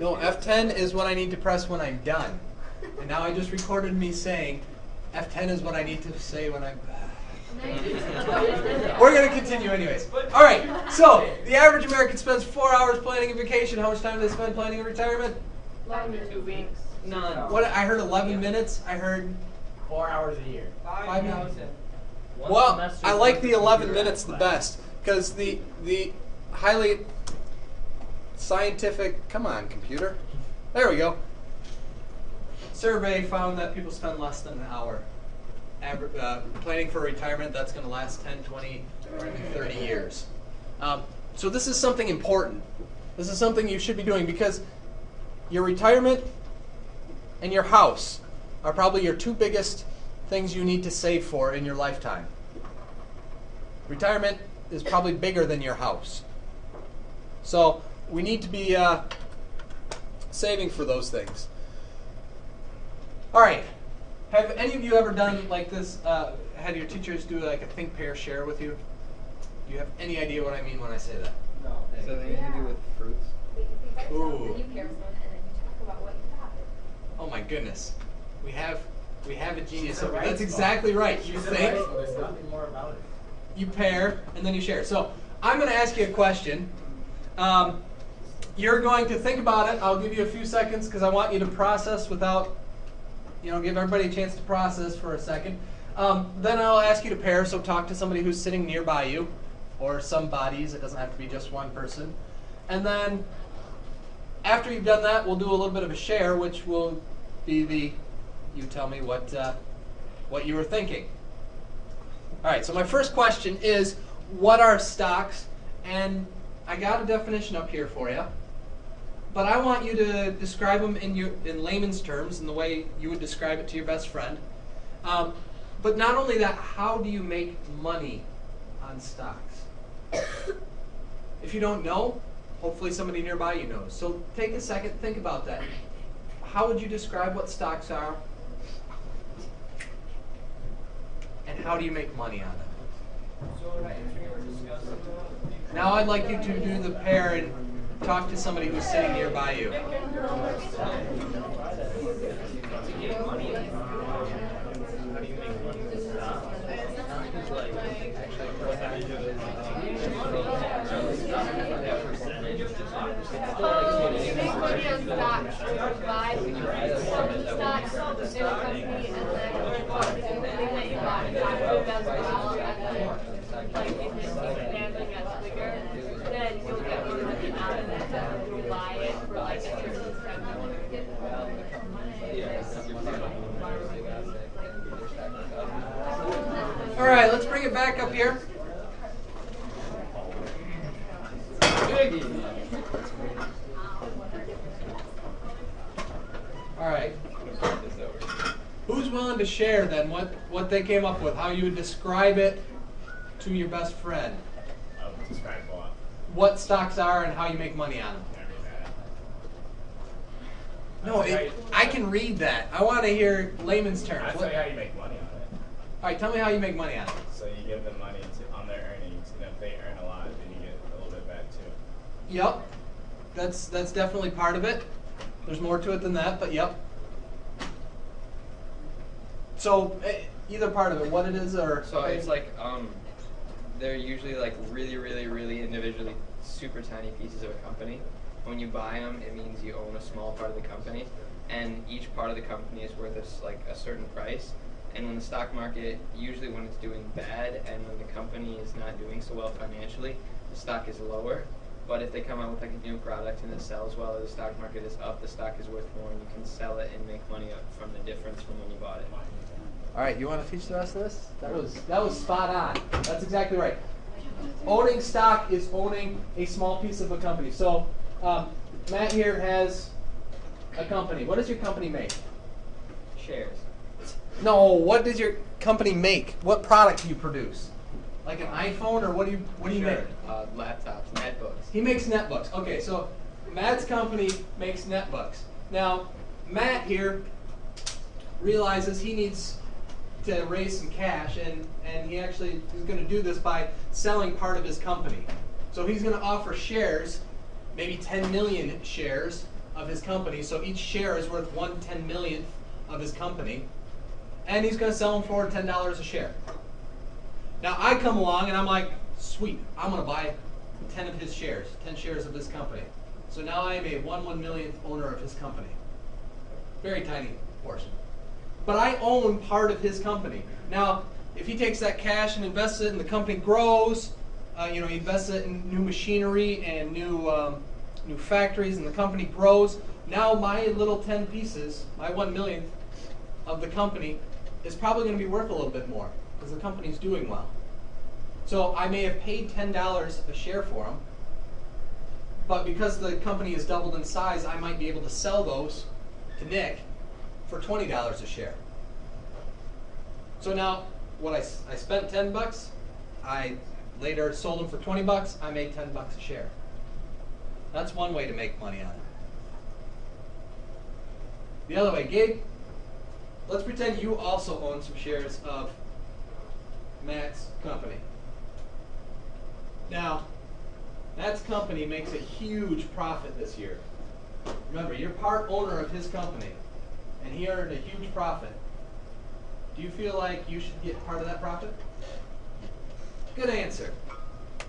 No, F10 is what I need to press when I'm done. And now I just recorded me saying F10 is what I need to say when I'm... We're going to continue anyways. All right, so the average American spends 4 hours planning a vacation. How much time do they spend planning a retirement? 2 weeks. None. What? I heard 11 minutes. I heard 4 hours a year. 5 minutes. Well, I like the 11 minutes the best because the highly scientific, come on computer, there we go, survey found that people spend less than an hour planning for retirement that's going to last 10, 20, or even 30 years. So this is something important. This is something you should be doing because your retirement and your house are probably your two biggest things you need to save for in your lifetime. Retirement is probably bigger than your house. So we need to be saving for those things. All right. Have any of you ever done like this, had your teachers do like a think, pair, share with you? Do you have any idea what I mean when I say that? No. So they usually do with fruits. Ooh. You pair someone and then you talk about what you got. Oh my goodness. We have a genius over here. That's exactly right. You think, There's nothing more about it. you pair, and then you share. So I'm going to ask you a question. You're going to think about it. I'll give you a few seconds because I want you to process without, give everybody a chance to process for a second. Then I'll ask you to pair, so talk to somebody who's sitting nearby you, or some bodies. It doesn't have to be just one person. And then after you've done that, we'll do a little bit of a share, which will be you tell me what you were thinking. All right, so my first question is, what are stocks? And I got a definition up here for you, but I want you to describe them in layman's terms, in the way you would describe it to your best friend. But not only that, how do you make money on stocks? If you don't know, hopefully somebody nearby you knows. So take a second, think about that. How would you describe what stocks are? And how do you make money on it? So what I answer or discuss Now I'd like you to do the pair and talk to somebody who's sitting nearby you. You make money on stocks. You buy stocks in a company and then everything that you bought and it does well and then like if it's expanding gets bigger, then you'll get more money out of it and you'll buy it for like a certain time and you get All right, let's bring it back up here. All right. Who's willing to share then what they came up with, how you would describe it to your best friend? Describe what? What stocks are and how you make money on them. No, I can read that. I want to hear layman's terms. I'll tell you how you make money on it. All right, tell me how you make money on it. So you give them money on their earnings, and if they earn a lot, then you get a little bit back too. Yep, that's definitely part of it. There's more to it than that, but yep. So either part of it, what it is, or So it's like they're usually like really, really, really individually super tiny pieces of a company. When you buy them, it means you own a small part of the company, and each part of the company is worth a certain price. And when the stock market, usually when it's doing bad and when the company is not doing so well financially, the stock is lower. But if they come out with like a new product and it sells well, the stock market is up, the stock is worth more, and you can sell it and make money from the difference from when you bought it. All right, you want to teach the rest of this? That was spot on. That's exactly right. Owning stock is owning a small piece of a company. So Matt here has a company. What does your company make? Shares. No, what does your company make? What product do you produce? Like an iPhone, or what do you make? Laptops, netbooks. He makes netbooks. Okay, so Matt's company makes netbooks. Now, Matt here realizes he needs to raise some cash, and he actually is going to do this by selling part of his company. So he's going to offer shares, maybe 10 million shares, of his company, so each share is worth 1/10,000,000th of his company, and he's going to sell them for $10 a share. Now I come along and I'm like, sweet, I'm going to buy 10 of his shares, 10 shares of his company. So now I am a 1/1,000,000th owner of his company. Very tiny portion. But I own part of his company. Now, if he takes that cash and invests it and the company grows, he invests it in new machinery and new factories and the company grows, now my little 10 pieces, my 1/1,000,000th of the company is probably going to be worth a little bit more because the company's doing well. So I may have paid $10 a share for them, but because the company has doubled in size, I might be able to sell those to Nick for $20 a share. So now, what I spent $10, I later sold them for $20, I made $10 a share. That's one way to make money on it. The other way, Gabe, let's pretend you also own some shares of Matt's company. Now, Matt's company makes a huge profit this year. Remember, you're part owner of his company, and he earned a huge profit. Do you feel like you should get part of that profit? Good answer.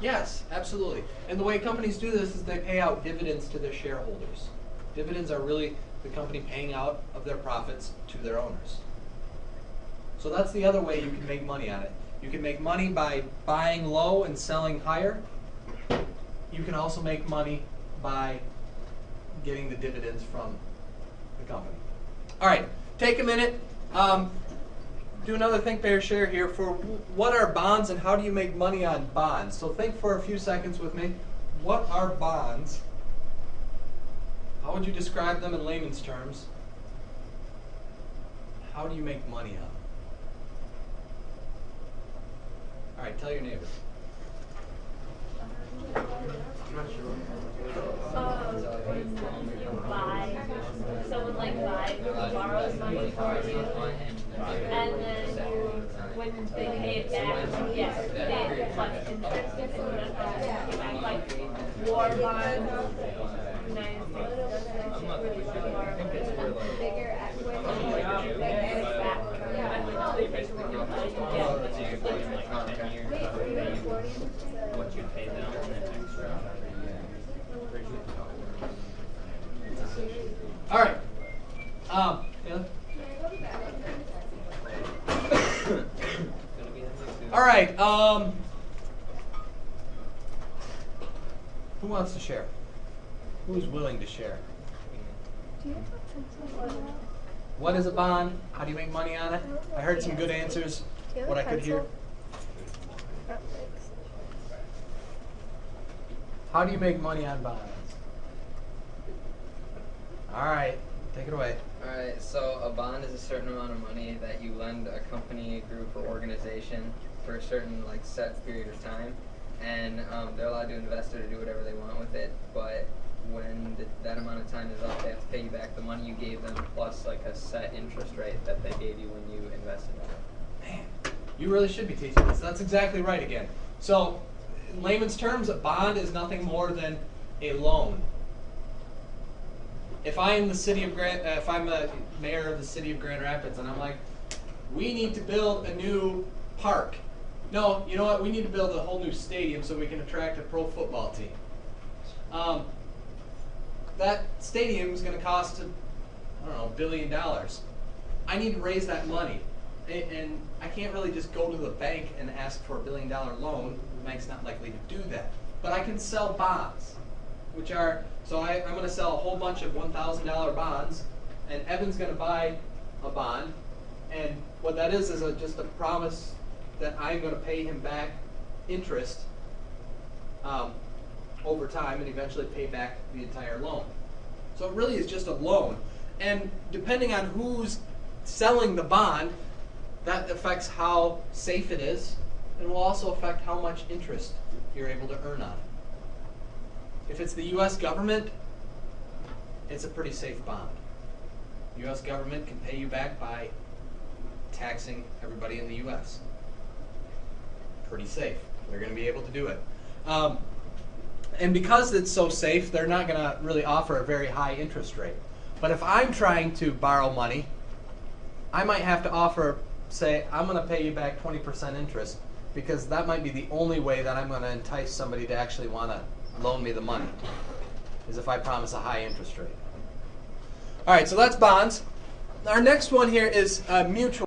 Yes, absolutely. And the way companies do this is they pay out dividends to their shareholders. Dividends are really the company paying out of their profits to their owners. So that's the other way you can make money on it. You can make money by buying low and selling higher. You can also make money by getting the dividends from the company. All right, take a minute. Do another think, pay, or share here for what are bonds and how do you make money on bonds. So think for a few seconds with me. What are bonds? How would you describe them in layman's terms? How do you make money on them? All right, tell your neighbor. You buy, someone borrows money from you, and then when they pay it back, you get plus interest if it's like war bonds. United States doesn't really borrow bigger What you pay them and then extra. All right. Taylor? All right. Who wants to share? Who's willing to share? What is a bond? How do you make money on it? I heard some good answers. What I could hear. How do you make money on bonds? All right, take it away. All right, so a bond is a certain amount of money that you lend a company, group, or organization for a certain set period of time, and they're allowed to invest it or do whatever they want with it. But when that amount of time is up, they have to pay you back the money you gave them plus a set interest rate that they gave you when you invested in it. Man, you really should be teaching this. That's exactly right again. So, in layman's terms, a bond is nothing more than a loan. If I am if I'm a mayor of the city of Grand Rapids and I'm like, we need to build a new park. No, you know what? We need to build a whole new stadium so we can attract a pro football team. That stadium is going to cost, $1 billion. I need to raise that money. And I can't really just go to the bank and ask for $1 billion loan. The bank's not likely to do that. But I can sell bonds, which are, so I'm going to sell a whole bunch of $1,000 bonds, and Evan's going to buy a bond. And what that is just a promise that I'm going to pay him back interest over time and eventually pay back the entire loan. So it really is just a loan. And depending on who's selling the bond, that affects how safe it is, and will also affect how much interest you're able to earn on it. If it's the U.S. government, it's a pretty safe bond. The U.S. government can pay you back by taxing everybody in the U.S. Pretty safe. They're going to be able to do it. And because it's so safe, they're not going to really offer a very high interest rate. But if I'm trying to borrow money, I might have to offer, say, I'm going to pay you back 20% interest, because that might be the only way that I'm going to entice somebody to actually want to loan me the money, is if I promise a high interest rate. All right, so that's bonds. Our next one here is mutual.